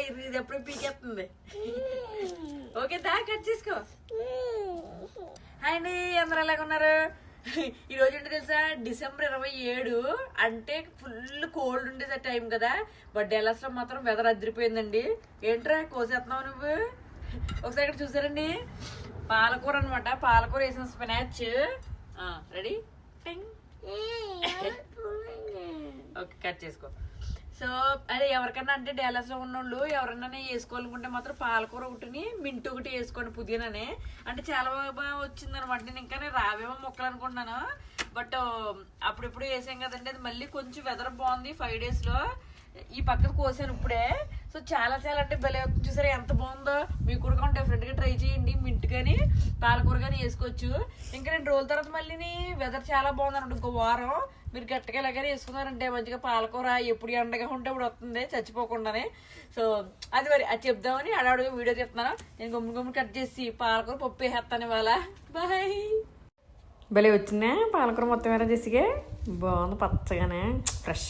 ఇది ఎప్పుడు పీకేస్తుంది. ఓకే దా కట్ చేసుకో. హాయ్ అండి, అందరూ ఎలాగున్నారు? ఈరోజు ఏంటి తెలుసా, డిసెంబర్ 27 అంటే ఫుల్ కోల్డ్ ఉండేది టైం కదా. బట్ డెల్లాస్ లో మాత్రం వెదర్ అదిరిపోయిందండి. ఏంట్రా కోసేస్తున్నావు నువ్వు? ఒకసారి ఇక్కడ చూసారండి, పాలకూర అనమాట. పాలకూర వేసిన స్పినాచ్ రెడీ. ఓకే కట్ చేసుకో. సో అదే ఎవరికన్నా అంటే డాలస్ లో ఉన్నోళ్ళు ఎవరన్నా వేసుకోవాలనుకుంటే మాత్రం పాలకూర ఒకటిని మింట్ ఒకటి వేసుకోండి, పుదీనానే. అంటే చాలా బాగా వచ్చింది అనమాట. నేను ఇంకా రావేమో మొక్కలు అనుకుంటున్నాను, బట్ అప్పుడెప్పుడు వేసాం కదండి. అది మళ్ళీ కొంచెం వెదర్ బాగుంది 5 days లో. ఈ పక్కన కోసాను ఇప్పుడే. సో చాలా చాలా అంటే భలే చూసారా ఎంత బాగుందో. మీకు కూడా డిఫరెంట్ గా ట్రై చేయండి. మింట్ కానీ పాలకూర కానీ వేసుకోవచ్చు. ఇంకా 2 రోజుల తర్వాత మళ్ళీ వెదర్ చాలా బాగుంది అనమాట. ఇంకో వారం మీరు గట్టిగా ఇలాగే వేసుకున్నారంటే మంచిగా పాలకూర ఎప్పుడు ఎండగా ఉంటే ఇప్పుడు వస్తుంది చచ్చిపోకుండానే. సో అది మరి అది చెప్దామని అడవుడిగా వీడియో చెప్తున్నాను. నేను గుమ్మి కట్ చేసి పాలకూర పప్పు వేసేస్తాను ఇవాళ. బాయ్. భలే వచ్చిందా పాలకూర మొత్తం వేరే చేసిగా. బాగుంది పచ్చగానే ఫ్రెష్.